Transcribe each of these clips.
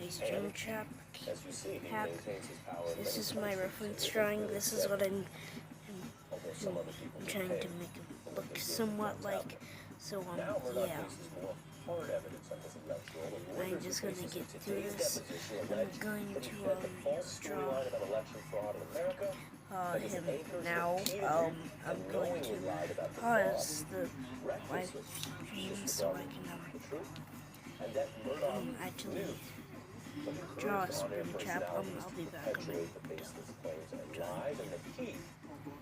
a springtrap hack. This is my reference drawing. This is what I'm trying to make it look somewhat like. So yeah. I'm just going to get through this. I'm going to draw him now. I'm going to pause the live stream so I can actually draw a springtrap. I'll be back on it.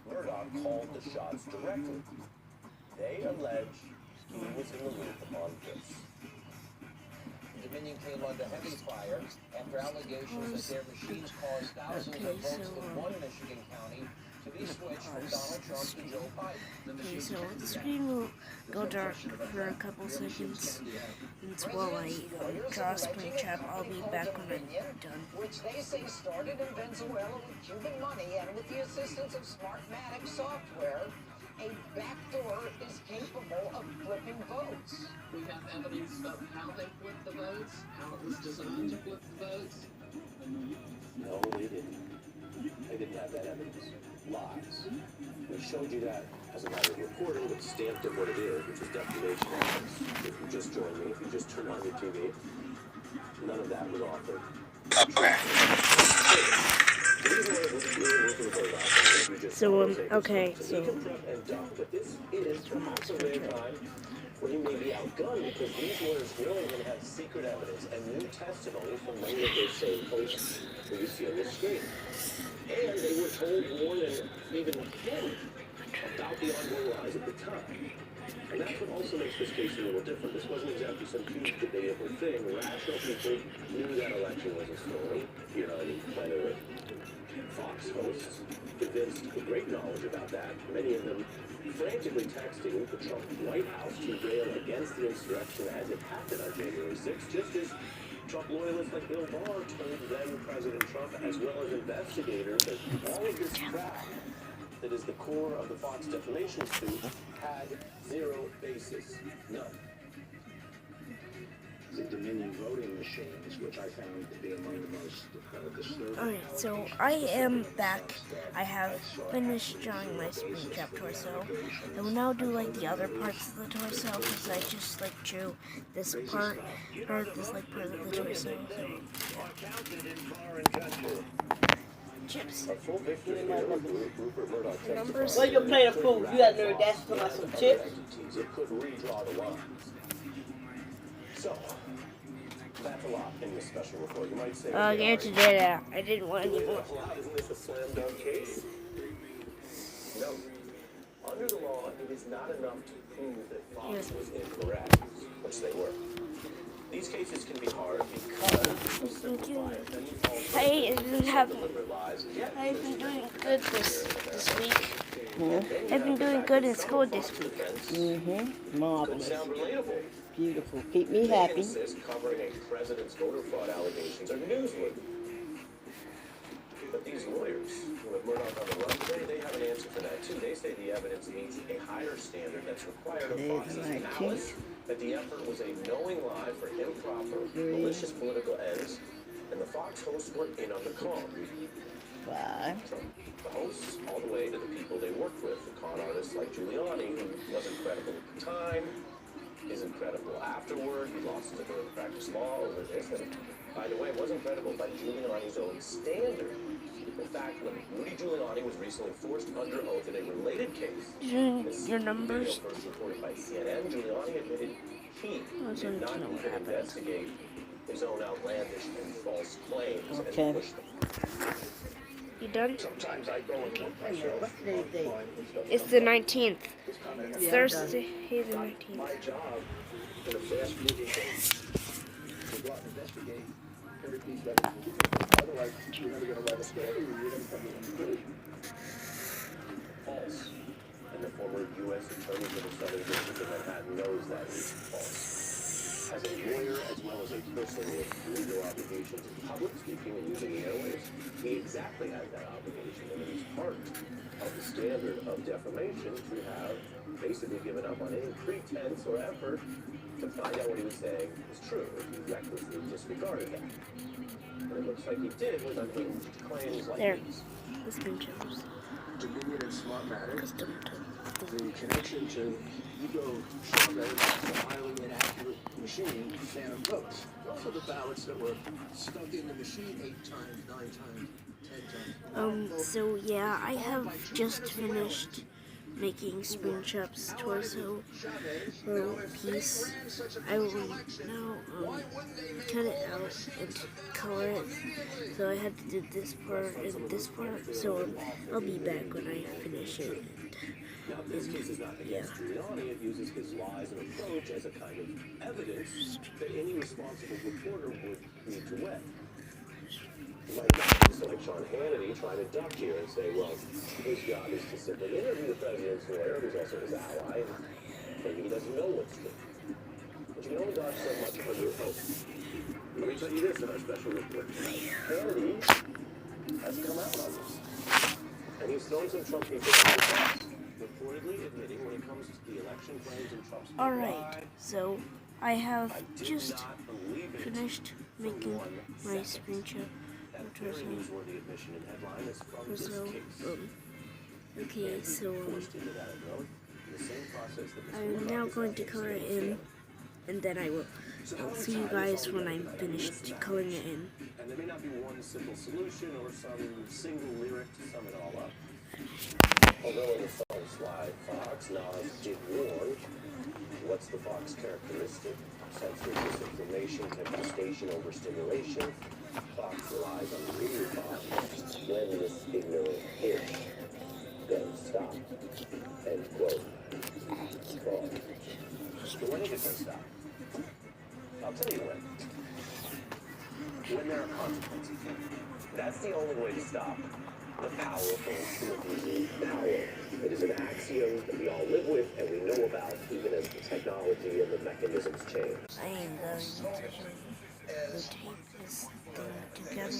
Murdoch called the shots directly. They allege he was in the loop on this. Dominion came under heavy fire after allegations that their machines caused thousands of votes in one Michigan county to be switched from Donald Trump to Joe Biden. Okay, so the screen will go dark for a couple seconds. And while I draw a springtrap, I'll be back when I'm done. Which they say started in Venezuela with Cuban money and with the assistance of Smartmatic software. A backdoor is capable of flipping votes. We have evidence of how they flipped the votes, how it was designed to flip the votes. No, they didn't. They didn't have that evidence. Lies. We showed you that as a matter of reporting, but stamped it what it is, which is defamation. If you just joined me, if you just turned on your TV, none of that was offered. So, okay, so this is also a time where he may be outgunned because these lawyers really going to have secret evidence and new testimony from many of those same posts that you see on the screen. And they were told more than even him about the ongoing lies at the time. And that's what also makes this case a little different. This wasn't exactly some huge debatable thing. Rational people knew that election was a story. You know, plenty of Fox hosts convinced with great knowledge about that. Many of them frantically texting the Trump White House to rail against the insurrection as it happened on January 6th, just as Trump loyalists like Bill Barr told then President Trump, as well as investigators, that all of this crap that is the core of the Fox defamation suit had zero basis. None. The Dominion voting machines, which I found to be among the most disturbing. alright, so I am back. I have finished drawing my springtrap torso. I will now do like the other parts of the torso because I just like drew this part, or this like part of the torso. So, chips. Numbers. Well, you're playing a fool. You got no dash to talk about some chips. It could redraw the lines. So, that's a lot in this special report. You might say, Yeah, to do that. I didn't want any more. Isn't this a slam dunk case? No. Under the law, it is not enough to prove that Fox was incorrect, which they were. These cases can be hard because Thank you. I've been doing good this week. I've been doing good in school this week. Marvelous. sound relatable. Beautiful. Keep me happy. Witnesses covering a president's voter fraud allegations are newsworthy. But these lawyers who have Murdoch on the run today, they have an answer for that too. They say the evidence meets a higher standard that's required of Fox's malice, that the effort was a knowing lie for improper, malicious political ends, and the Fox hosts were in on the con. Bye. From the hosts all the way to the people they worked with, the con artists like Giuliani, who wasn't credible at the time, isn't credible afterward. He lost his ability to practice law over this, and by the way, it wasn't credible by Giuliani's own standard. In fact, when Rudy Giuliani was recently forced under oath in a related case, Your numbers. first reported by CNN, Giuliani admitted he did not even investigate his own outlandish and false claims and push them. You done? Sometimes I go into What's today's date? It's the 19th. It's Thursday, the 19th. My job in a fast-moving case is to go out and investigate every piece of evidence. Otherwise, you're never going to write a story or you're going to come to a conclusion. False. And the former U.S. Attorney for the Southern District of Manhattan knows that is false. As a lawyer, as well as a person with legal obligations in public speaking and using the airwaves, he exactly has that obligation, and it is part of the standard of defamation to have basically given up on any pretense or effort to find out what he was saying was true, if he recklessly disregarded that. What it looks like he did was unhinged claims like There. these. The screenshots. Dominion and Smartmatic, Custom to the connection to Hugo Chavez, the highly inaccurate machine, phantom votes. Those are the ballots that were stuck in the machine 8 times, 9 times, 10 times. So yeah, I have just finished making Springtrap's torso piece. I will now cut it out and color it. So I had to do this part and this part. So I'll be back when I finish it. Now, this case is not against Giuliani. It uses his lies and approach as a kind of evidence that any responsible reporter would need to weigh. So like Sean Hannity trying to duck here and say, well, his job is to simply interview the president's lawyer, who's also his ally, and maybe he doesn't know what's true. But you can only dodge so much for your hope. Let me tell you this in our special report tonight. Hannity has come out on this. And he's thrown some Trump people in the press, reportedly admitting when it comes to the election claims and Trump's Alright, so I have just finished making my Springtrap torso. Okay, so I'm now going to color it in, and then I'll see you guys when I'm finished coloring it in. And there may not be one simple solution or some single lyric to sum it all up. Although in the song Sly Fox, Nas did warn, what's the Fox characteristic? Sensory disinformation, temptation, overstimulation. Fox relies on the real Fox. When this ignorant hitch, then stop. End quote. Well, when is it going to stop? I'll tell you when there are consequences. That's the only way to stop the powerful who abuse power. It is an axiom that we all live with and we know about, even as the technology and the mechanisms change. I am going to rotate this thing together.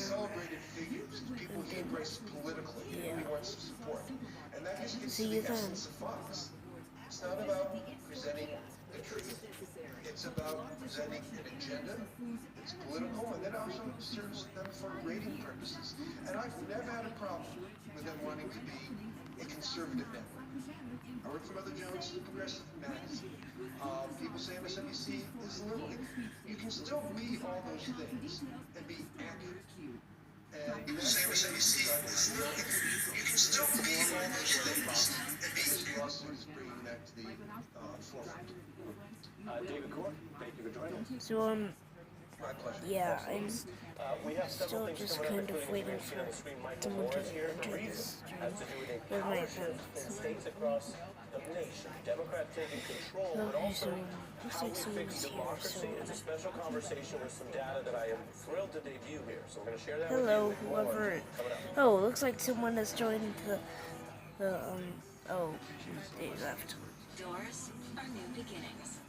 See you then. It's not about presenting the truth. It's about presenting an agenda. It's political, and then also serves them for rating purposes. And I've never had a problem with them wanting to be a conservative network. I work for Mother Jones, the Progressive Magazine. People say MSNBC is liberal. You can still be all those things and be accurate. And people say MSNBC is liberal. You can still be all those things and be. This lawsuit is bringing that to the forefront. David Court, thank you for joining us. So, yeah, I'm still just kind of waiting for someone to enter this stream with my phone. Okay, so looks like someone's here, so... It's a special conversation with some data that I am thrilled to debut here, so I'm going to share that Hello, with you. whoever... Oh, looks like someone has joined oh, they left. Doors are new beginnings.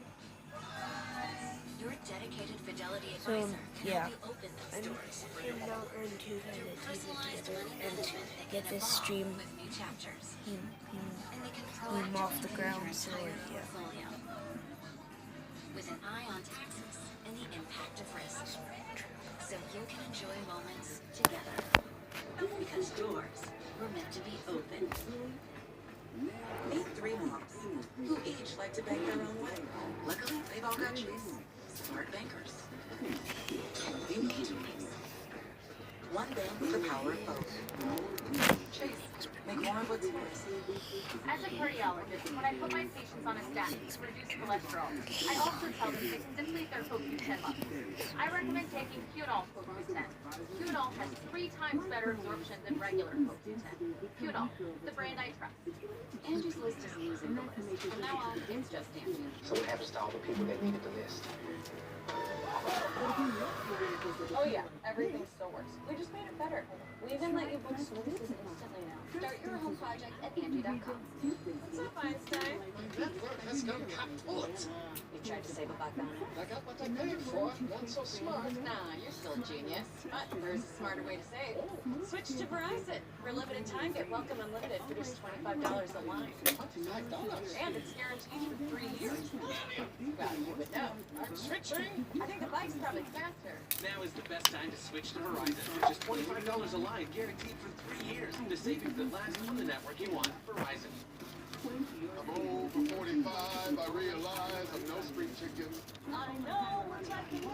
Your dedicated fidelity So, advisor can yeah, help you open those doors. I'm now going to kind of Personalized together and management that get can this evolve stream with new chapters. And they can off the proactively ground, manage so, your entire yeah. portfolio. With an eye on taxes and the impact of risk. So you can enjoy moments together. Because doors were meant to be open. Meet 3 moms who each like to bank their own way. Luckily, they've all got choice. Smart bankers. One bank with the power of both. Chase, make more of what's yours. As a cardiologist, when I put my patients on a statin to reduce cholesterol, I also tell them they can deplete their CoQ10 levels. I recommend taking Qunol CoQ10. Qunol has 3 times better absorption than regular CoQ10. Qunol, the brand I trust. Angie's list is losing the list. From now on, it's just Angie. So what happens to all the people that needed the list? Oh Oh yeah, everything still works. We just made it better. We even let you book services instantly now. Start your home project at Angie.com. What's up, Einstein? My network has got cat bullets. You tried to save a buck on it. I got what I paid for. Not so smart. Nah, you're still a genius. But there's a smarter way to save. Switch to Verizon. For a limited time, get Welcome Unlimited for just $25 a line. $25. And it's guaranteed for 3 years. Well, you would know. I'm switching. I think the bike's probably faster. Now is the best time to switch to Verizon. For just $25 a line, guaranteed for 3 years. The savings that last on the network you want. Verizon. I'm over 45. I realize I'm no spring chicken. I know what's like me.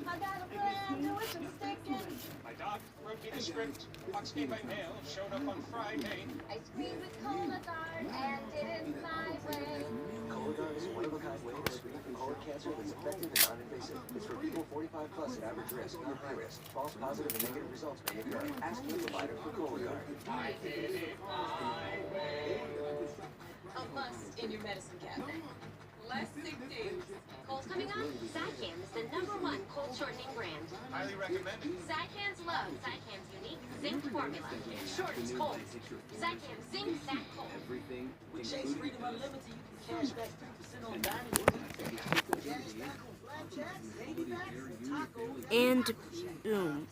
I got a plan to which I'm sticking. My doc wrote me the script. Box me by mail. Showed up on Friday. I screamed with Cologuard and did it my way. Cologuard is a one-of-a-kind way to screen for colon cancer that's effective and non-invasive. It's for people 45 plus at average risk, not high risk. False positive and negative results may occur. Ask your provider for Cologuard. I did it my way. A must in your medicine cabinet. Less sick days. Cold coming up? Zycam is the #1 cold shortening brand. Highly recommended. Zycam's love Zycam's unique zinc formula. It shortens colds. Zycam Zinc That Cold. With Chase Freedom Unlimited, you can cash back 3% on dining. And boom.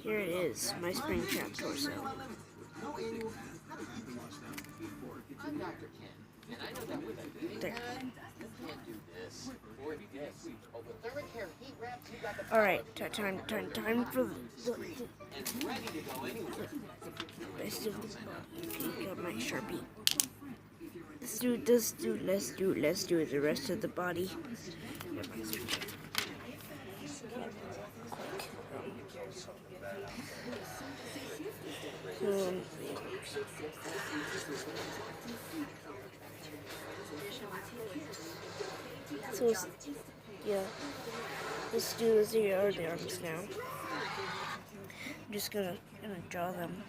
Here it is, my Springtrap torso. I'm Dr. Ken, and I know that with a There. you can't do this. Or this. Hypothermic hair heat wraps, you got the Alright, time for the and ready to go anywhere. rest of the body. Okay, got my Sharpie. Let's do the rest of the body. So yeah, let's do the arms now. I'm just gonna draw them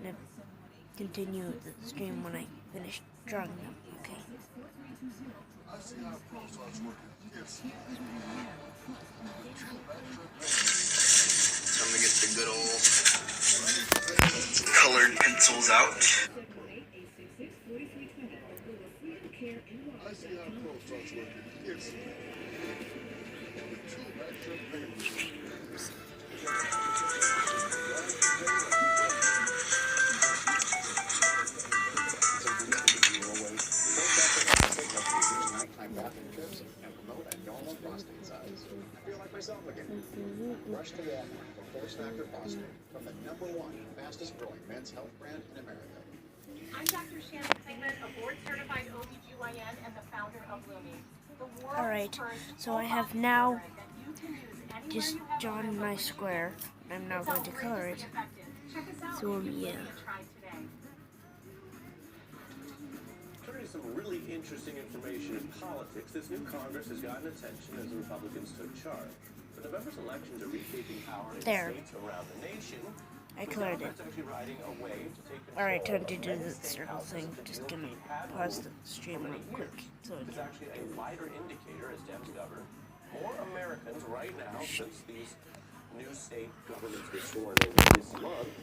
and continue the stream when I finish drawing them. Okay. So I'm gonna get the good old colored pencils out. I see how pro starts working. It's nighttime bathroom trips and promote a normal prostate size. I feel like myself again. Rush to Walmart for 4-Snacker Phosphate from the #1 fastest growing men's health brand in America. I'm Dr. Shannon Sigmund, a board-certified OBGYN and the founder of Lumi. The world's Alright, first so I have full-body now deodorant that you can use anywhere just you have drawn my square. I'm now It's going to color it. outrageously effective. Check us out So, and give yeah. Lumi a try today. Turning to some really interesting information in politics, this new Congress has gotten attention as the Republicans took charge. The November's elections are retaking power in There. states around the nation. I colored it. Democrats actually riding a wave to take control Alright, time to of do many the state circle houses thing. that Just GOP gonna had pause ruled the stream over real the quick. years. So It's actually a wider indicator as Dems govern. More Americans right now, since these new state governments were sworn in this month,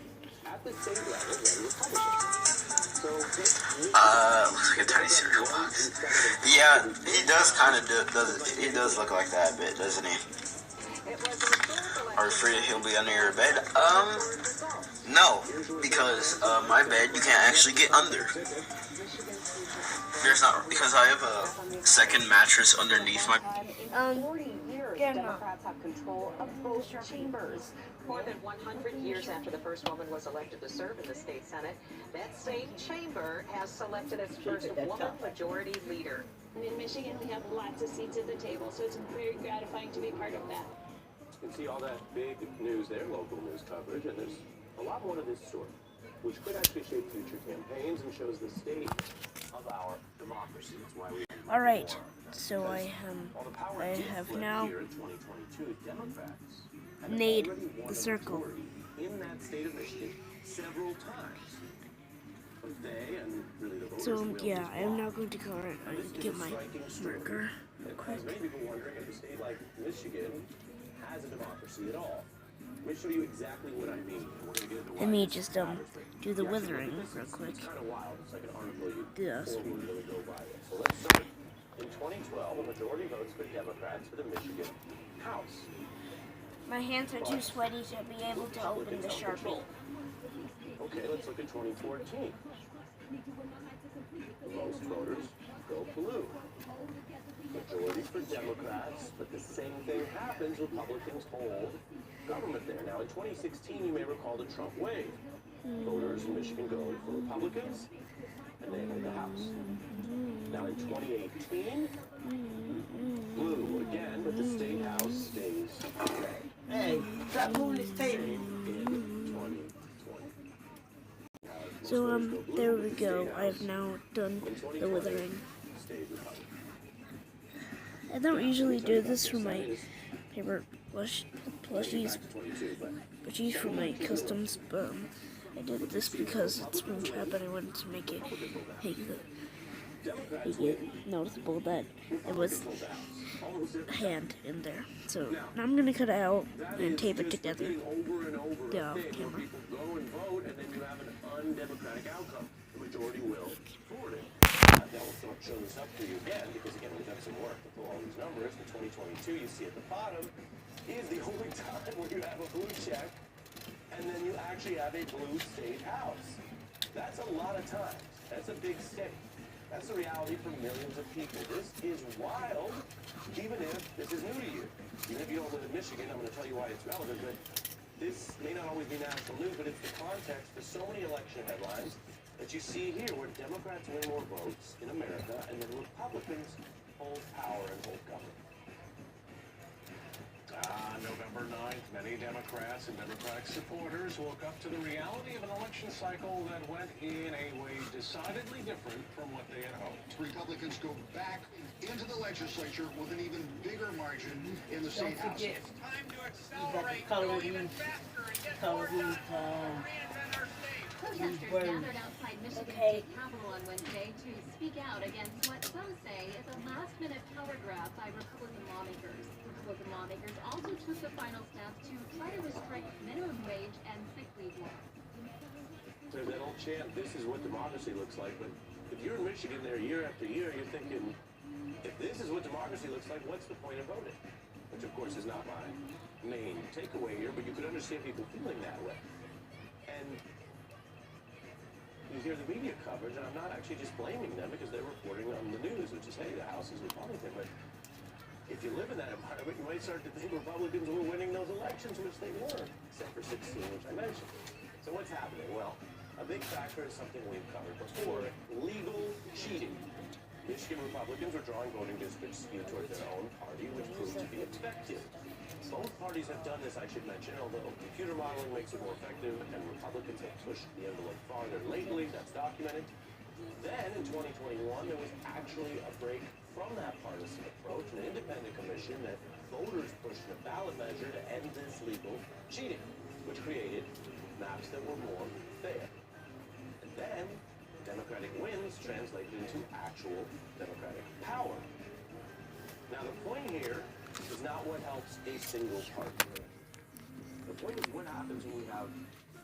at the state level than Republicans. So Looks like a tiny cereal box. Yeah, he does kind of he does look like that a bit, doesn't he? Are you afraid he'll be under your bed? No, because my bed you can't actually get under. There's not, because I have a second mattress underneath my. 40 years, Democrats have control of both chambers. More than 100 years after the first woman was elected to serve in the state Senate, that same chamber has selected its first woman majority leader. In Michigan, we have lots of seats at the table, so it's very gratifying to be part of that. you can see all that big news there, local news coverage, and there's a lot more to this story, which could actually shape future campaigns and shows the state of our democracy. That's why we. Alright, so I have now Here in 2022, Democrats have made already won the a circle. majority in that state of Michigan several times. But they and really the voters So will yeah, as I'm well. now going to color it. I get my marker real It quick. has many people wondering if a state like Michigan has democracy at all. Let me show you exactly what I mean. We're going to get into Let me just do the withering real quick. It's kind of wild. It's like an article you Yes. wouldn't really go by it. So let's start. In 2012, a majority votes for Democrats for the Michigan House. My hands are too sweaty to be able to open the Sharpie. Okay, let's look at 2014. Most voters go blue. Majority for Democrats, but the same thing happens. Republicans hold government there. Now, in 2016, you may recall the Trump wave. Voters in Michigan go for Republicans, and they hold the House. Now, in 2018, blue again, but the state House stays red. Hey, stop moving this table. So, there we go. I have now done the withering. I don't usually do this for my favorite plushies for my customs, but I did this because it's Springtrap and I wanted to make it noticeable that it was hand in there. So now I'm gonna cut it out and tape it together. Yeah, off camera. Go and vote, and then you have an undemocratic outcome. The majority will forward it. That will show this up for you again, because again, we've done some work to pull all these numbers. In 2022, you see at the bottom is the only time where you have a blue check, and then you actually have a blue state house. That's a lot of times. That's a big state. That's the reality for millions of people. This is wild, even if this is new to you. Even if you don't live in Michigan, I'm going to tell you why it's relevant, but this may not always be national news, but it's the context for so many election headlines that you see here, where Democrats win more votes in America, and then Republicans hold power and hold government. November 9th, many Democrats and Democratic supporters woke up to the reality of an election cycle that went in a way decidedly different from what they had hoped. Republicans go back into the legislature with an even bigger margin in the state house. You got the color these Protesters gathered outside Michigan State Capitol on Wednesday to speak out against what some say is a last-minute power grab by Republican lawmakers. Republican lawmakers also took the final step to try to restrict minimum wage and sick leave laws. There's that old chant, this is what democracy looks like, but if you're in Michigan there year after year, you're thinking, if this is what democracy looks like, what's the point of voting? Which, of course, is not my main takeaway here, but you could understand people feeling that way. And you hear the media coverage, and I'm not actually just blaming them because they're reporting on the news, which is, hey, the House is Republican, but if you live in that environment, you might start to think Republicans were winning those elections, which they weren't, except for 16, which I mentioned. So what's happening? Well, a big factor is something we've covered before, legal cheating. Michigan Republicans are drawing voting districts skewed toward their own party, which proved to be effective. Both parties have done this, I should mention, although computer modeling makes it more effective, and Republicans have pushed the envelope farther lately. That's documented. Then, in 2021, there was actually a break from that partisan approach, an independent commission that voters pushed in a ballot measure to end this legal cheating, which created maps that were more fair. And then, Democratic wins translated into actual Democratic power. Now, the point here is not what helps a single party. The point is what happens when we have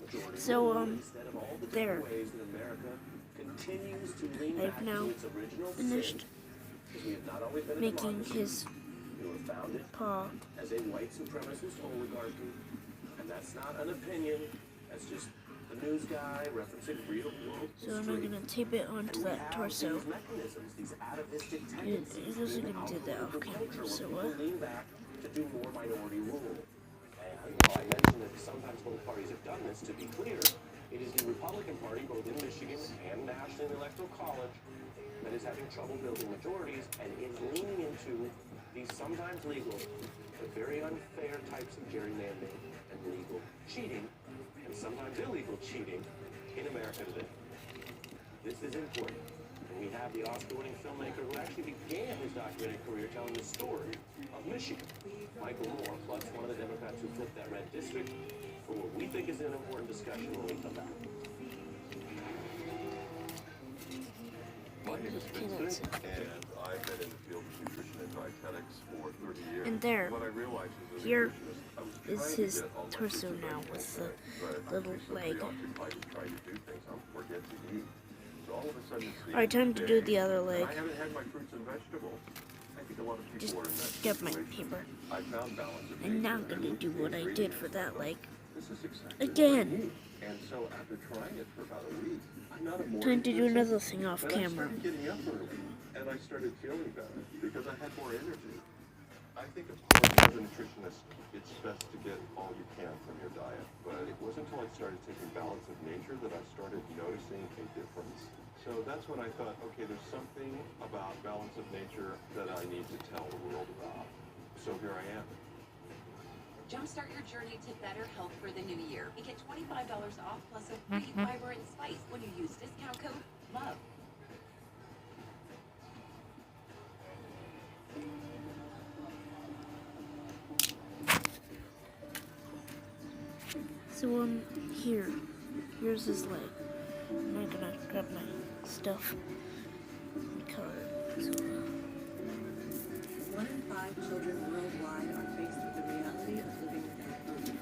majority instead of all the different ways that America continues to lean back to its original finished making his paw as a white supremacist oligarchy, and that's not an opinion, that's just the news guy referencing real world. So I'm going to tape it onto that torso. It also going to do that off camera, so what? To do more minority rule. And I mentioned that sometimes both parties have done this, to be clear, it is the Republican Party, both in Michigan and nationally in the Electoral College, that is having trouble building majorities and is leaning into these sometimes legal, but very unfair types of gerrymandering and legal cheating, and sometimes illegal cheating in America today. This is important. And we have the Oscar-winning filmmaker who actually began his documentary career telling the story of Michigan, Michael Moore, plus one of the Democrats who flipped that red district, for what we think is an important discussion when we come back. My name is Vincent, and I've been in the field of nutrition and dietetics for 30 years. And there, what I realized as a here, nutritionist, I was is his torso now with the little leg. Alright, time to do the other leg. Just get my paper. And now I'm gonna do what I did for that leg. Again. Time to do another thing off camera. And I started feeling better because I had more energy. I think, of course, as a nutritionist, it's best to get all you can from your diet. But it wasn't until I started taking Balance of Nature that I started noticing a difference. So that's when I thought, okay, there's something about Balance of Nature that I need to tell the world about. So here I am. Jumpstart your journey to better health for the new year. You get $25 off plus a free fiber and spice when you use discount code LOVE. So here. Here's his leg. I'm gonna grab my stuff and color it. So, 1 in 5 children worldwide are faced with the reality of living without food.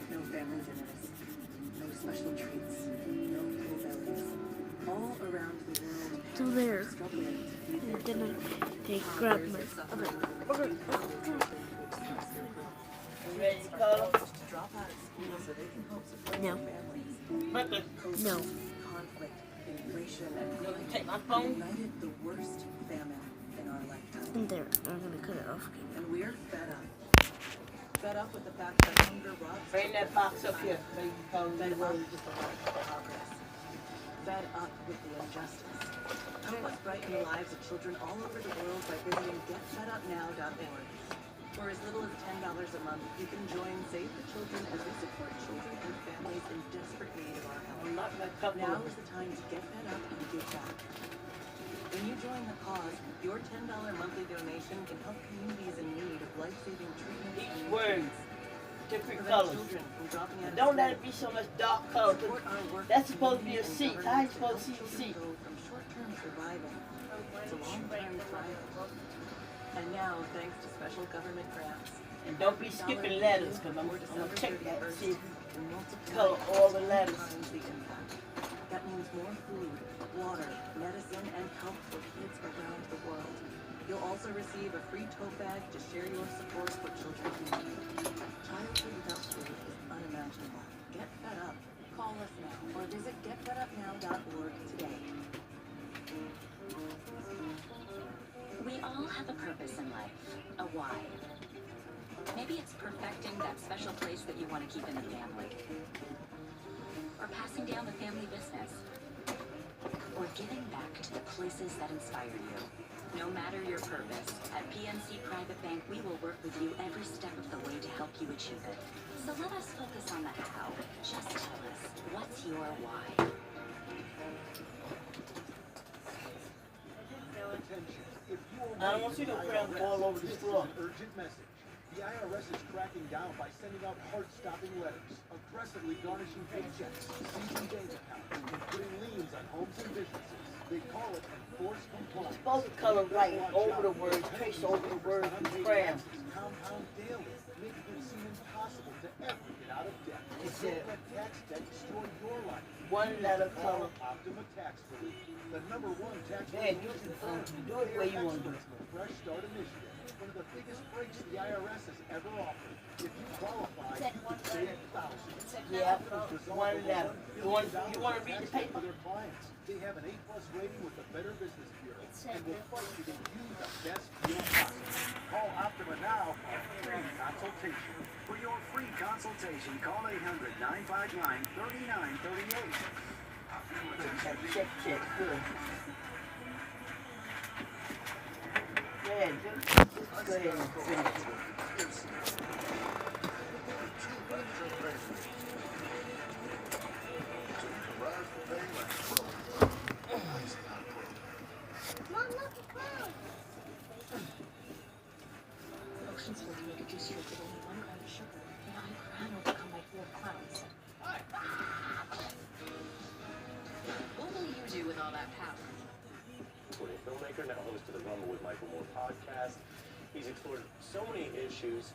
No family dinners, no special treats, no full bellies. All around the world, so there. are struggling to feed I'm their gonna children. grab my other. Ready to go? To drop out of school so they can help support No. their families. No. Conflict, inflation, and You want to take my phone? ignited the worst famine in our lifetime. And there. I'm gonna cut it off. And we're fed up. Fed up with the fact that hunger robs Bring that box up here so you can call Fed me up words. with the lack of progress. Fed up with the injustice. Help us brighten the lives of children all over the world by visiting getfedupnow.org. For as little as $10 a month, you can join Save the Children as we support children and families in desperate need of our help. I'm not gonna couple Now of is the time to get fed up and give back. When you join the cause, your $10 monthly donation can help communities in need of life-saving treatment each and word, nutrients. different Prevent colors. children from dropping out of Don't let school. it be so much dark color. Support our work That's with supposed to be a communities and seat. How you governments supposed to see the help children seat? go from short-term surviving to long-term thriving. And now, thanks to special government grants, And don't be skipping letters, because I'm gonna check that and see if can multiply color all the letters. times the impact. That means more food, water, medicine, and help for kids around the world. You'll also receive a free tote bag to share your support for children in need. Childhood without food is unimaginable. Get fed up. Call us now or visit getfedupnow.org today. We all have a purpose in life, a why. Maybe it's perfecting that special place that you want to keep in the family. Or passing down the family business. Or giving back to the places that inspire you. No matter your purpose, at PNC Private Bank, we will work with you every step of the way to help you achieve it. So let us focus on the how. Just tell us, what's your why? I don't want you to cram all over the floor. Urgent message. The IRS is cracking down by sending out heart-stopping letters, aggressively garnishing paychecks, seizing bank accounts, and putting liens on homes and businesses. They call it enforced compliance. You're supposed to color right over the words, trace over the words, and cram. Compound daily, making it seem impossible to ever get out of debt. It's Don't let tax debt destroy your life. one letter color. Optima Tax Relief, the #1 tax Man, relief. do it the way you want to do it. Fresh Start Initiative, one of the biggest breaks the IRS has ever offered. If you qualify, you save thousands. Yeah, one letter. You want to read the paper? For their clients, they have an A+ rating with the Better Business Bureau, and will fight to get you the best deal possible. Call Optima now for a free consultation. For your free consultation, call 800-959-3938. Check, good. Go ahead, just go ahead and finish it. Ocean's supposed to make a juice drink with only 1 gram of sugar. 9 gram will become like 4 pounds. What will you do with all that power? Recording filmmaker, now host of the Rumble with Michael Moore podcast. He's explored so many issues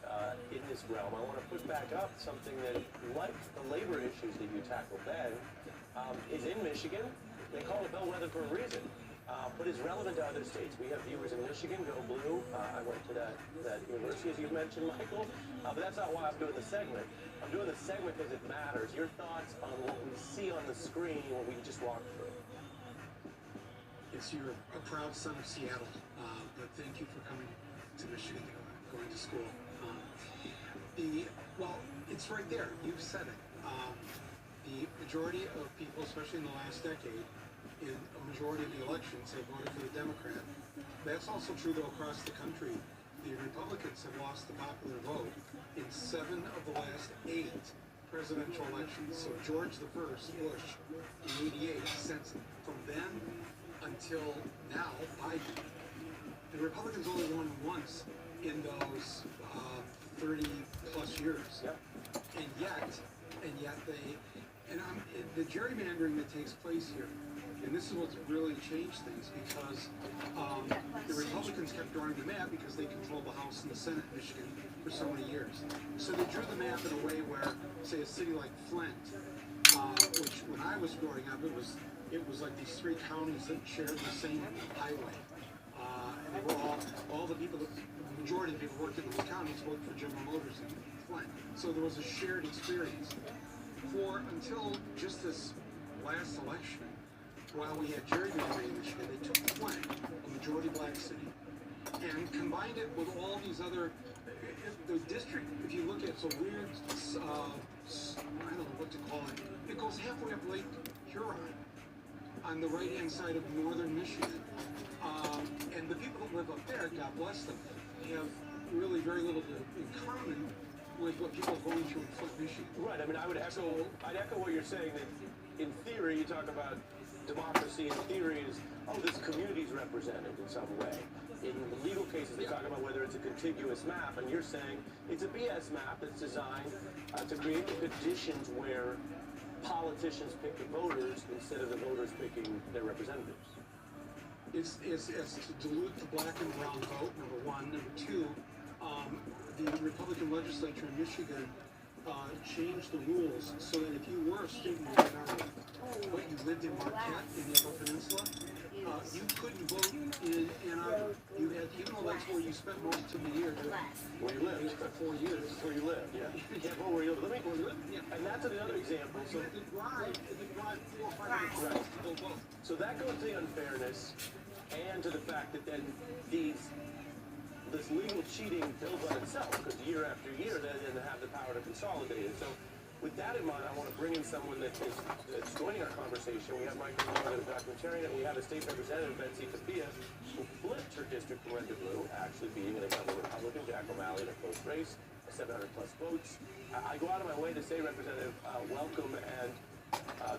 in this realm. I want to put back up something that, like the labor issues that you tackle, Ben, is in Michigan. They call it bellwether for a reason, but is relevant to other states. We have viewers in Michigan, go blue. I went to that university, as you mentioned, Michael, but that's not why I'm doing the segment. I'm doing the segment because it matters. Your thoughts on what we see on the screen, what we just walked through. Yes, you're a proud son of Seattle, but thank you for coming to Michigan, going to school. Well, it's right there. You've said it. The majority of people, especially in the last decade, in a majority of the elections, have voted for the Democrat. That's also true, though, across the country. The Republicans have lost the popular vote in 7 of the last 8 presidential elections. So George I Bush in '88, since from then until now, Biden. The Republicans only won once in those 30 plus years. Yep. And yet the gerrymandering that takes place here, and this is what's really changed things, because the Republicans kept drawing the map because they controlled the House and the Senate in Michigan for so many years. So they drew the map in a way where, say, a city like Flint, which when I was growing up, it was like these 3 counties that shared the same highway. And they were all the people, the majority of the people worked in those counties worked for General Motors in Flint. So there was a shared experience. Until just this last election, while we had gerrymandering in Michigan, they took Flint, a majority black city, and combined it with all these other, the district, if you look at it's a weird, I don't know what to call it, it goes halfway up Lake Huron on the right-hand side of northern Michigan. And the people that live up there, God bless them, have really very little in common with what people are going through in Flint, Michigan. Right. I mean, I'd echo what you're saying, that in theory, you talk about democracy in theory is, this community's represented in some way. In the legal cases, they talk about whether it's a contiguous map, and you're saying it's a BS map that's designed to create the conditions where politicians pick the voters instead of the voters picking their representatives. It's to dilute the black and brown vote, number one. Number two, the Republican legislature in Michigan changed the rules so that if you were a student in Ann Arbor, but you lived in Marquette in the Upper Peninsula, you couldn't vote in Ann Arbor. You had, even though that's where you spent most of the year. Where you lived. For 4 years. Where you lived, yeah. You can't vote where you live. And that's another example. So you could drive 4 or 5 hours to go vote. So that goes to the unfairness and to the fact that then this legal cheating builds on itself, because year after year they then have the power to consolidate it. So with that in mind, I want to bring in someone that's joining our conversation. We have Michael Miller, the documentarian, and we have a state representative, Betsy Tapia, who flipped her district from red to blue, actually beating an incumbent Republican, Jack O'Malley, in a close race, 700 plus votes. I go out of my way to say, Representative, welcome, and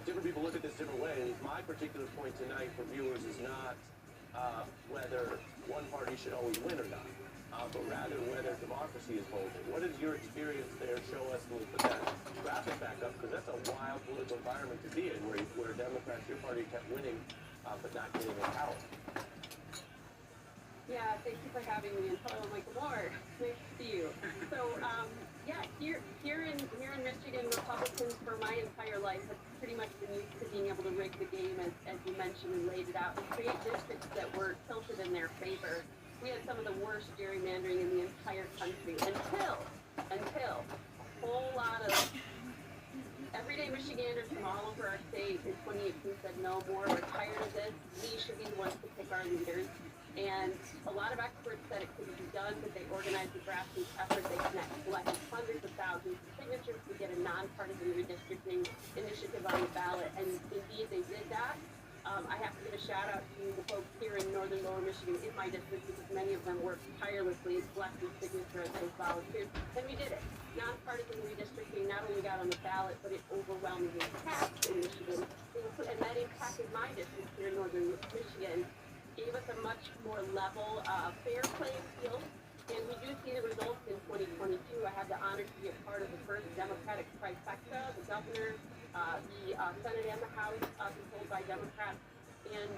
different people look at this different ways. My particular point tonight for viewers is not whether one party should always win or not, but rather whether democracy is holding. What is your experience there? Show us, and we'll put that graphic back up, because that's a wild political environment to be in, where Democrats, your party, kept winning, but not getting the power. Yeah, thank you for having me, and hello, Michael Moore. Nice to see you. So, here in Michigan, Republicans for my entire life have pretty much been used to being able to rig the game, as you mentioned and laid it out, and create districts that were tilted in their favor. We had some of the worst gerrymandering in the entire country until a whole lot of everyday Michiganders from all over our state in 2018 said no more, we're tired of this, we should be the ones to pick our leaders. And a lot of experts said it couldn't be done, but they organized a grassroots effort. They collected hundreds of thousands of signatures to get a nonpartisan redistricting initiative on the ballot, and indeed they did that. I have to give a shout out to the folks here in northern Lower Michigan in my district, because many of them worked tirelessly to collect these signatures as volunteers, and we did it. Nonpartisan redistricting not only got on the ballot, but it overwhelmingly passed in Michigan, and that impacted my district here in northern Michigan. Gave us a much more level, fair playing field, and we do see the results in 2022. I had the honor to be a part of the first Democratic trifecta, the governor, the Senate and the House, controlled by Democrats, and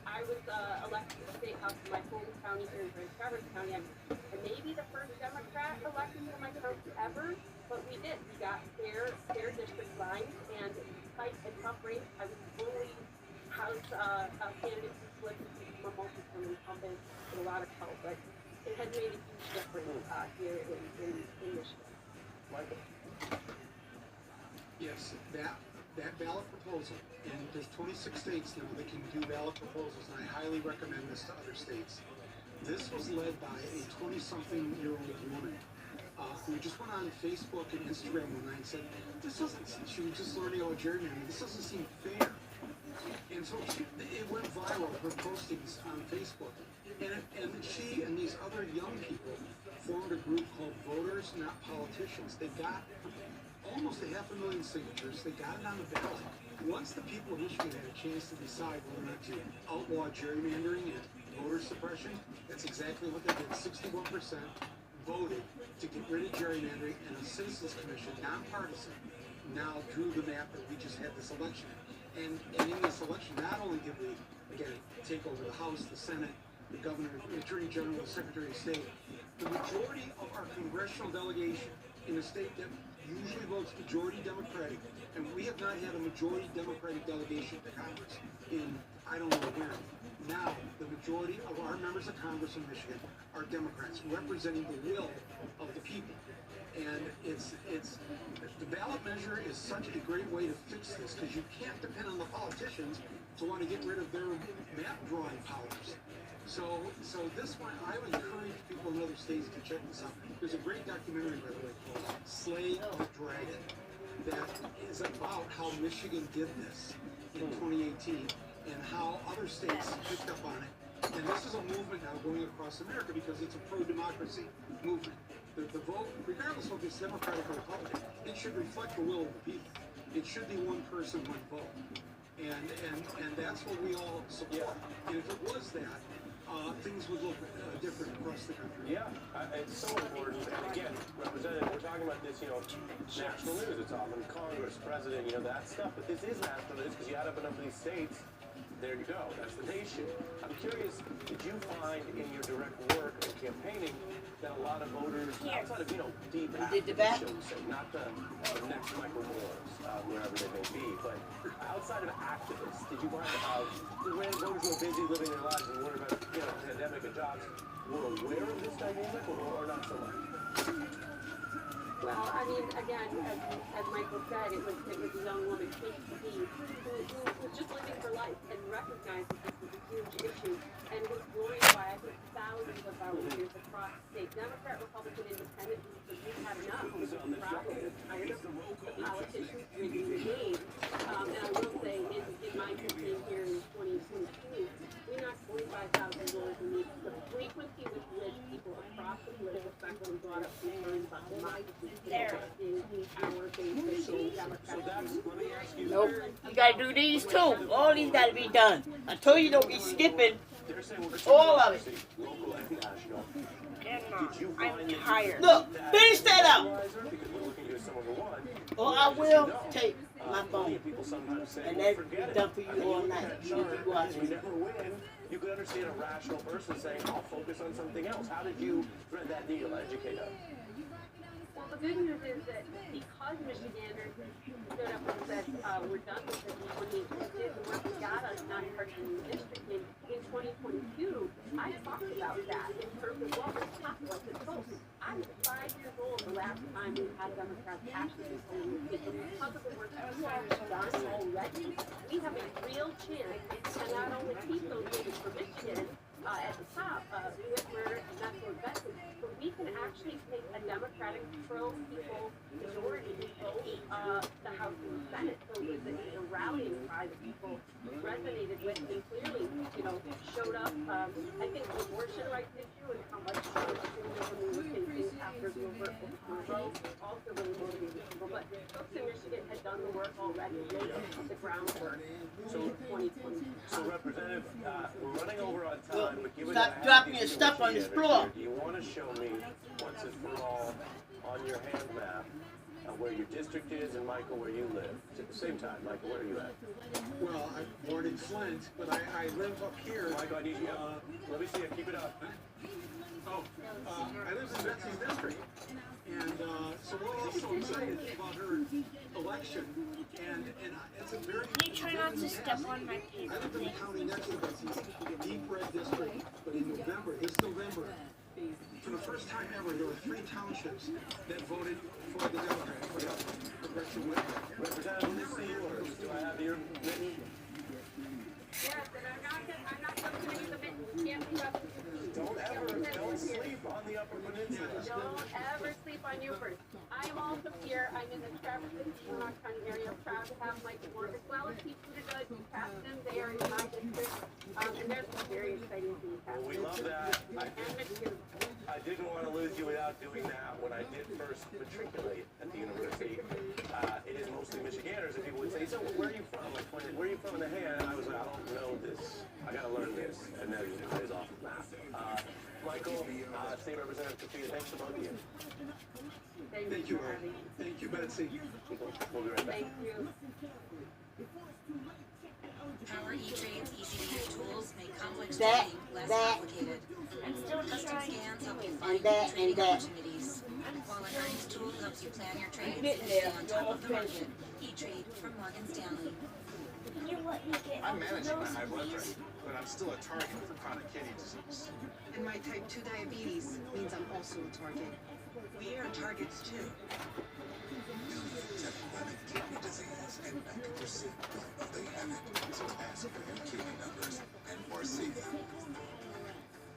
I was elected to the state house in my home county here in Grand Traverse County. I'm maybe the first Democrat elected for my county ever, but we did. We got fair district lines, and despite a tough race, I was the only House candidate who flipped from a multi-term incumbent with a lot of help, but it has made a huge difference here in Michigan. Michael? Yes, that ballot proposal, and there's 26 states now that can do ballot proposals, and I highly recommend this to other states. This was led by a 20-something-year-old woman who just went on Facebook and Instagram one night and said, she was just learning about gerrymandering, this doesn't seem fair. And so it went viral, her postings on Facebook. And she and these other young people formed a group called Voters Not Politicians. They got almost 500,000 signatures. They got it on the ballot. Once the people of Michigan had a chance to decide whether or not to outlaw gerrymandering and voter suppression, that's exactly what they did. 61% voted to get rid of gerrymandering, and a citizens commission, nonpartisan, now drew the map that we just had this election. And in this election, not only did we, again, take over the House, the Senate, the governor, the attorney general, the secretary of state, the majority of our congressional delegation in a state that usually votes majority Democratic, and we have not had a majority Democratic delegation to Congress in, I don't know when. Now, the majority of our members of Congress in Michigan are Democrats, representing the will of the people. And the ballot measure is such a great way to fix this, because you can't depend on the politicians to want to get rid of their map drawing powers. So this one, I would encourage people in other states to check this out. There's a great documentary, by the way, called Slay the Dragon, that is about how Michigan did this in 2018 and how other states picked up on it. And this is a movement now going across America because it's a pro-democracy movement. The vote, regardless of if it's Democratic or Republican, it should reflect the will of the people. It should be one person, one vote. And that's what we all support. And if it was that, things would look different across the country. Yeah, it's so important. And again, Representative, we're talking about this, national news. It's often Congress, President, that stuff. But this is national news because you add up enough of these states, there you go. That's the nation. I'm curious, did you find in your direct work and campaigning that a lot of voters, outside of, deep activism, not the next Michael Moores, wherever they may be, but outside of activists, did you find when voters were busy living their lives and worried about, pandemic and jobs, were aware of this dynamic or not so much? Well, I mean, again, as Michael said, it was a young woman, Kate who was just living her life and recognized that this was a huge issue, and was worried by, I think, thousands of our leaders across the state, Democrat, Republican, Independent, because we've had enough of the problem. We're tired of the politicians rigging the game. And I will say, in my campaign here in 2022, we knocked 45,000 doors in the frequency with which people across the political spectrum brought up concerns about democracy. Nope. You gotta do these too. All these gotta be done. I told you don't be skipping all of it. I'm tired. Look, finish that out. Or I will take my phone. And that's done for you all night. You need to watch You never win. You could understand a rational person saying, I'll focus on something else. How did you thread that needle? Educate us. Well, the good news is that because Michiganders stood up and said, we're done with this, we did the work we got us non-partisan redistricting in 2022, I talked about that in terms of what was possible. I said, folks, I was 5 years old the last time we had Democrats actually polling the state. But because of the work that we've done already, we have a real chance to not only keep those voters for Michigan at the top, with murder and natural investment, but we can actually take a Democratic pro-people majority in both the House and the Senate. So it was a rallying cry that people resonated with and clearly, showed up. I think the abortion rights issue and how much we were facing after the overt vote also really motivated people. But folks in Michigan had done the work already, the groundwork in 2020. So, Representative, we're running over on time. Stop dropping your stuff on this floor. Do you want to show me once and for all on your hand map where your district is and, Michael, where you live. At the same time, Michael, where are you at? Well, I'm born in Flint, but I live up here. Michael, I need you. Let me see it. Keep it up. I live in Betsy's district. And so we're all so excited about her election. And it's a very... Can you try not to step on my paper? I live in the county next to Betsy's deep red district. But in November, this November, for the first time ever, there were 3 townships that voted for the Democrat, for the progressive way. Representative, let me see yours. Do I have your written? Yes, and I'm not going to use the mitten. Don't sleep on the Upper Peninsula. Don't ever sleep on Newport. I'm also here. I'm in the Traverse City County area. Proud to have Mike Ward as well as Pete Buttigieg and Captain there in my district. And there's some very exciting things happening. Well, we love that. I didn't want to lose you without doing that. When I did first matriculate at the university, it is mostly Michiganders, and people would say, so where are you from? Like, where are you from in the hand? And I was like, I don't know this. I got to learn this. And then it was off of math. Michael, State Representative Katrina, thanks to both of you. Thank you, Art. Thank you, Betsy. We'll be right back. Thank you. Power E-Trade's ECD tools make complex trading less complicated. Custom scans help you find new trading opportunities. While an earnings tool helps you plan your trades and stay on top of the market. E-Trade from Morgan Stanley. Can you let me get I'm managing my high blood those, pressure, but I'm still a target for chronic kidney disease. And my type 2 diabetes means I'm also a target. We are targets too. Millions have chronic kidney disease, and 90% don't know they have it. So ask for your kidney numbers and Farxiga.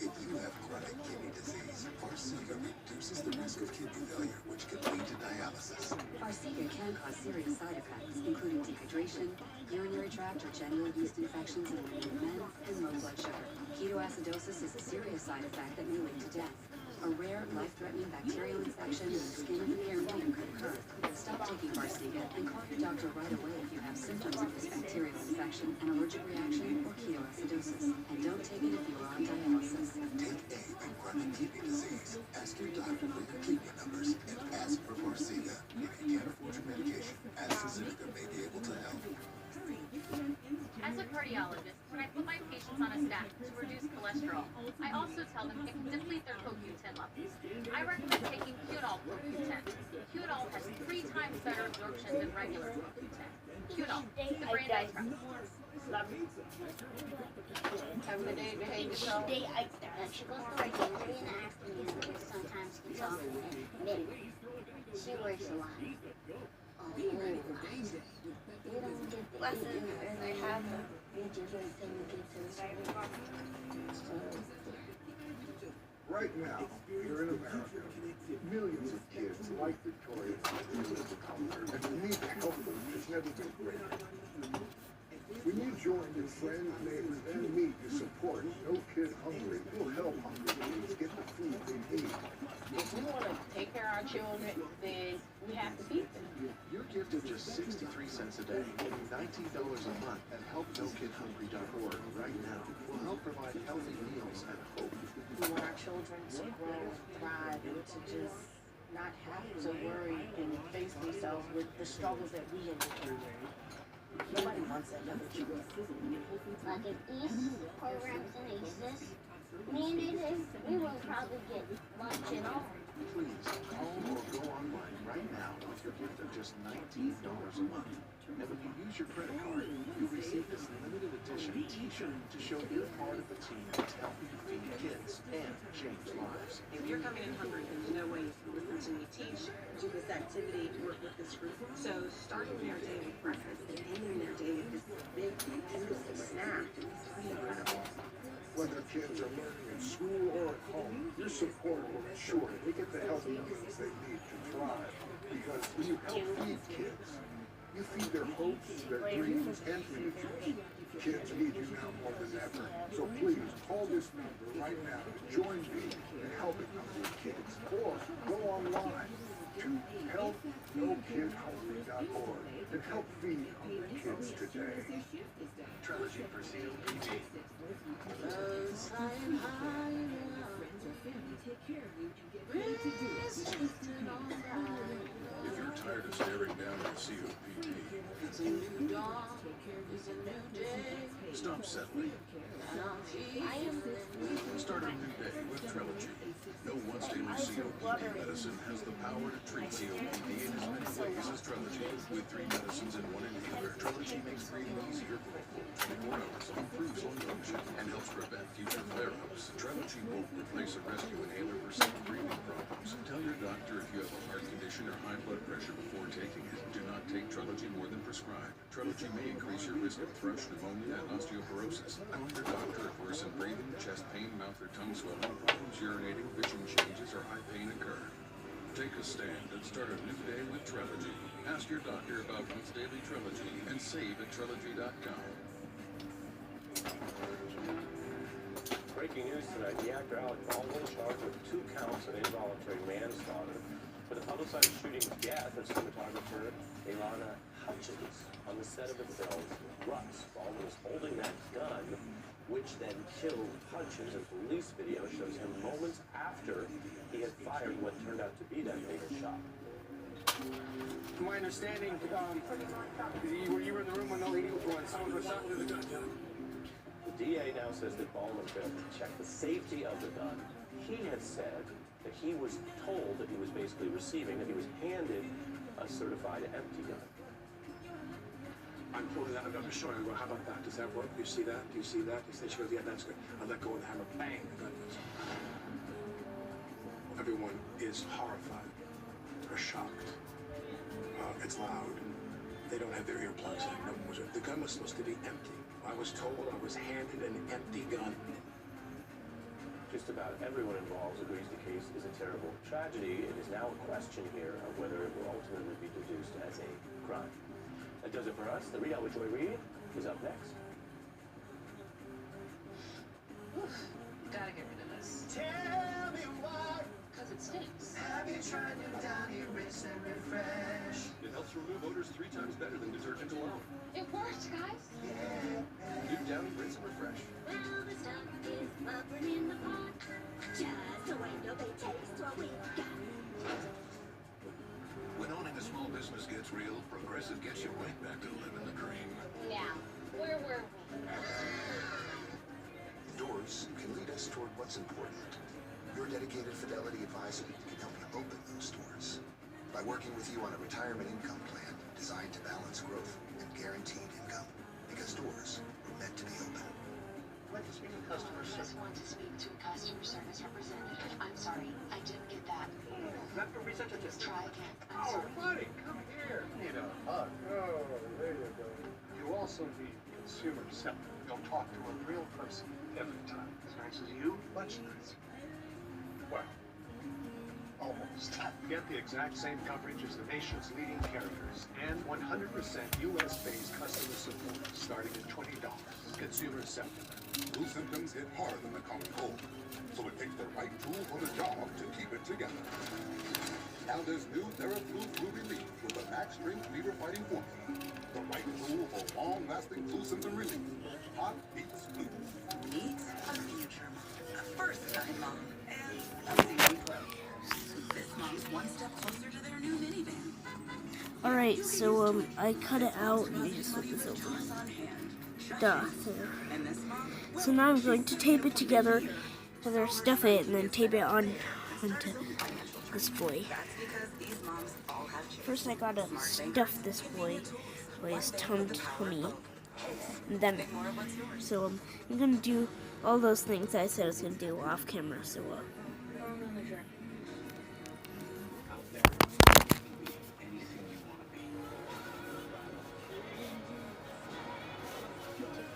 If you have chronic kidney disease, Farxiga reduces the risk of kidney failure, which can lead to dialysis. Farxiga can cause serious side effects, including dehydration, urinary tract or genital yeast infections in women and men, and low blood sugar. Ketoacidosis is a serious side effect that may lead to death. A rare, life-threatening bacterial infection in the skin of the hair vein could occur. Stop taking Farxiga and call your doctor right away if you have symptoms of this bacterial infection, an allergic reaction, or ketoacidosis. And don't take it if you are on dialysis. Take aim at chronic kidney disease. Ask your doctor for your kidney numbers and ask for Farxiga. If you can't afford your medication, AstraZeneca may be able to help. As a cardiologist, when I put my patients on a statin to reduce cholesterol, I also tell them it can deplete their CoQ10 levels. I recommend taking Qunol CoQ10. Qunol has 3 times better absorption than regular CoQ10. Qunol, the brand I trust. Have a good day. Behave yourself. She goes to work in 3 in the afternoon, which sometimes can talk at midnight. She works a lot. Oh, you don't get the lessons I have. You just wait till you get to the starting. Right now, here in America, millions of kids like Victoria live in comfort, and the need to help them has never been greater. When you join your friends, neighbors, and me to support No Kid Hungry, we'll help hungry kids get the food they need. If we want to take care of our children, then we have to feed them. Your gift of just 63 cents a day, only $19 a month at helpnokidhungry.org right now will help provide healthy meals and hope. We want our children to grow, thrive, and to just not have to worry and face themselves with the struggles that we have been through. Nobody wants another choice. Like if these programs and ACES mandated, we will probably get lunch and all. Please call or go online right now with your gift of just $19 a month. And when you use your credit card, you'll receive this limited edition t-shirt to show you're part of the team that's helping to feed kids and change lives. If you're coming in hungry, there's no way you can listen to me teach, do this activity, work with this group. So starting their day with breakfast and ending their day with this big tasty snack is pretty incredible. Whether kids are learning in school or at home, your support will ensure they get the healthy meals they need to thrive. Because when you help feed kids, you feed their hopes, their dreams, and futures. Kids need you now more than ever. So please call this number right now to join me in helping hungry kids. Or go online to helpnokidhungry.org and help feed hungry kids today. Trilogy for COPD. If you're tired of Stop settling. Start a new day with Trelegy. No once daily COPD medicine has the power to treat COPD in as many ways as Trelegy. With 3 medicines in 1 inhaler, Trelegy makes breathing easier for a full 24 hours, improves lung function, and helps prevent future flare-ups. Trelegy won't replace a rescue inhaler for some breathing problems. Tell your doctor if you have a heart condition or high blood pressure before taking it. Do not take Trelegy more than prescribed. Trelegy may increase your risk of thrush, pneumonia, and osteoporosis. Ask your doctor if worsened breathing, chest pain, mouth or tongue swelling, problems urinating, vision changes, or eye pain occur. Take a stand and start a new day with Trelegy. Ask your doctor about once daily Trelegy and save at Trelegy.com. Breaking news tonight, the actor Alec Baldwin charged with 2 counts of involuntary manslaughter for the publicized shooting death of cinematographer Ilana Hutchins on the set of the film Rust. Baldwin was holding that gun, which then killed Hutchins. A police video shows him moments after he had fired what turned out to be that fatal shot. From my understanding, you were in the room when someone was shot with a gun. The DA now says that Baldwin failed to check the safety of the gun. He had said that he was told that he was basically receiving, that he was handed a certified empty gun. I'm pulling that. I'm just showing her. I go, how about that? Does that work? Do you see that? Do you see that? She goes, yeah, that's good. I let go of the hammer. Bang. The gun goes. Everyone is horrified. They're shocked. It's loud. They don't have their earplugs in. No, the gun was supposed to be empty. I was told I was handed an empty gun. Just about everyone involved agrees the case is a terrible tragedy. It is now a question here of whether it will ultimately be deduced as a crime. That does it for us. The Readout with Joy Reid is up next. Gotta get rid of this. Tell me why. Because it stinks. Have you tried new Downy Rinse and Refresh? It helps remove odors 3 times better than detergent alone. It worked, guys. New Downy Rinse and Refresh. Well, the stuff is bubbling in the pot. Just so I know they taste what we got. When owning a small business gets real, Progressive gets you right back to living the dream. Now, where were we? Doors can lead us toward what's important. Your dedicated Fidelity advisor can help you open those doors by working with you on a retirement income plan designed to balance growth and guaranteed income. Because doors were meant to be open. When to speak to customer service. Just want to speak to a customer service representative. I'm sorry, I didn't get that. Not representative. Try again. Oh, buddy, come here. Need a hug. Oh, there you go. You also need consumer acceptance. You'll talk to a real person every time. As nice as you, much nicer. Well, almost. Get the exact same coverage as the nation's leading carriers and 100% U.S.-based customer support starting at $20. Consumer acceptance. Flu symptoms hit harder than the common cold, so it takes the right tool for the job to keep it together. Now there's new TheraFlu Flu Relief with a max strength fever fighting formula. The right tool for long-lasting flu symptom relief. Hot beats flu. Meet a future mom, a first-time mom, and a baby club. This mom's one step closer to their new minivan. Alright, so I cut it out and I just flip this over. Duh. So now I'm going to tape it together, either stuff it and then tape it onto this boy. First I gotta stuff this boy's tummy, and then, so I'm gonna do all those things I said I was gonna do off camera, so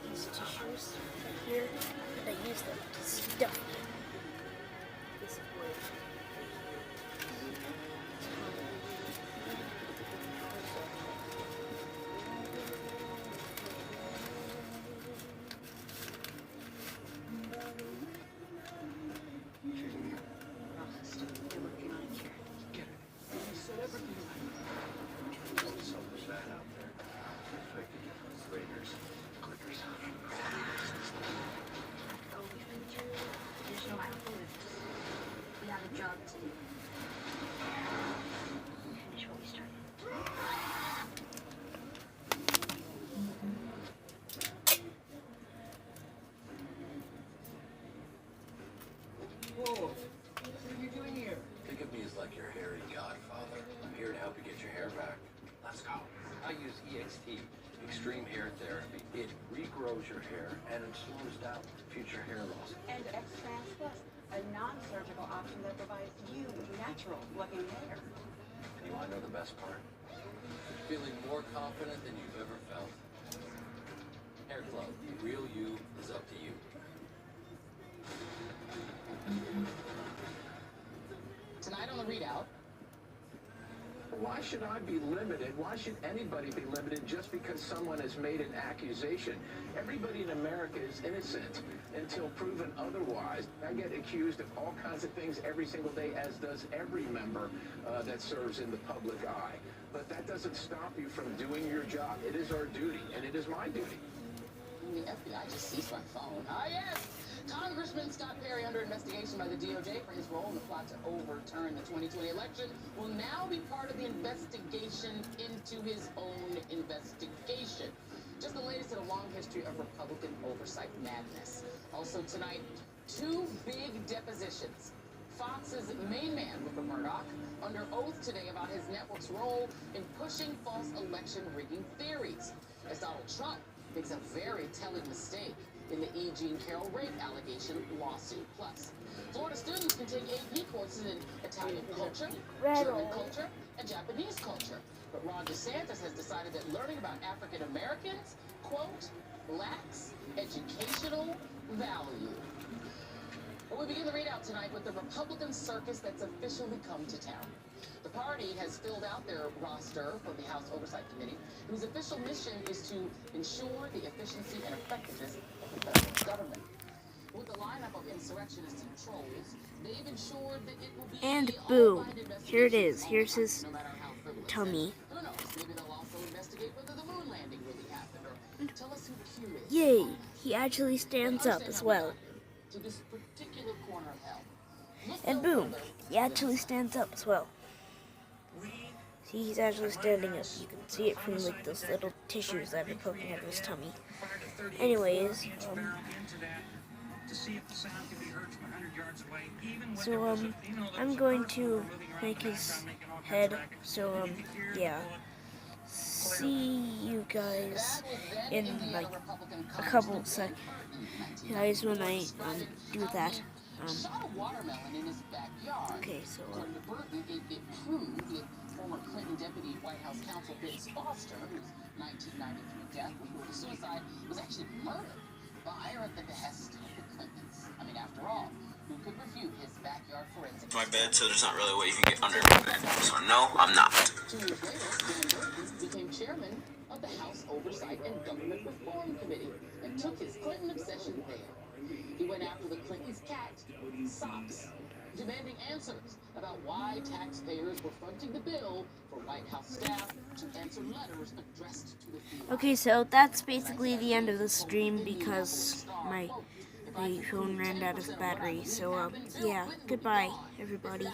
these tissues here, and I use them to stuff this boy. EXT, extreme hair therapy. It regrows your hair and it slows down future hair loss. And X-Trans Plus, a non-surgical option that provides you with natural-looking hair. And you want to know the best part? Feeling more confident than you've ever felt. Hair Club, the real you is up to you. Tonight on the readout. Why should I be limited? Why should anybody be limited just because someone has made an accusation? Everybody in America is innocent until proven otherwise. I get accused of all kinds of things every single day, as does every member that serves in the public eye. But that doesn't stop you from doing your job. It is our duty, and it is my duty. The FBI just seized my phone. Ah, yes! Congressman Scott Perry, under investigation by the DOJ for his role in the plot to overturn the 2020 election, will now be part of the investigation into his own investigation. Just the latest in a long history of Republican oversight madness. Also tonight, 2 big depositions. Fox's main man, Rupert Murdoch, under oath today about his network's role in pushing false election rigging theories, as Donald Trump makes a very telling mistake in the E. Jean Carroll rape allegation lawsuit. Plus, Florida students can take AP courses in Italian culture, German culture, and Japanese culture. But Ron DeSantis has decided that learning about African Americans, quote, lacks educational value. But we begin the readout tonight with the Republican circus that's officially come to town. The party has filled out their roster for the House Oversight Committee, whose official mission is to ensure the efficiency and effectiveness of the federal government. With the lineup of insurrectionists and trolls, they've ensured that it will be And boom, here it is. Here's his tummy. Who knows? Maybe they'll also investigate whether the moon landing really happened, or tell us who Q is. Yay, he actually stands up as well. To this particular corner of hell. And boom, he actually stands up as well. See, he's actually standing up. You can see it from like those little tissues that are poking out of his tummy. Anyways, I'm going to make his head. So yeah. See you guys in like a couple seconds, guys, when I do that. Okay, so former Clinton deputy White House counsel Vince Foster, whose 1993 death before the suicide was actually murdered by or at the behest of the Clintons. I mean, after all, who could refute his backyard forensics? My bed, so there's not really a way you can get under my bed. So no, I'm not. 2 years later, Dan Burton became chairman of the House Oversight and Government Reform Committee and took his Clinton obsession there. He went after the Clintons' cat, Socks, demanding answers about why taxpayers were fronting the bill for White House staff to answer letters addressed to the field. Okay, so that's basically the end of the stream because my phone ran out of battery. So yeah, goodbye, everybody.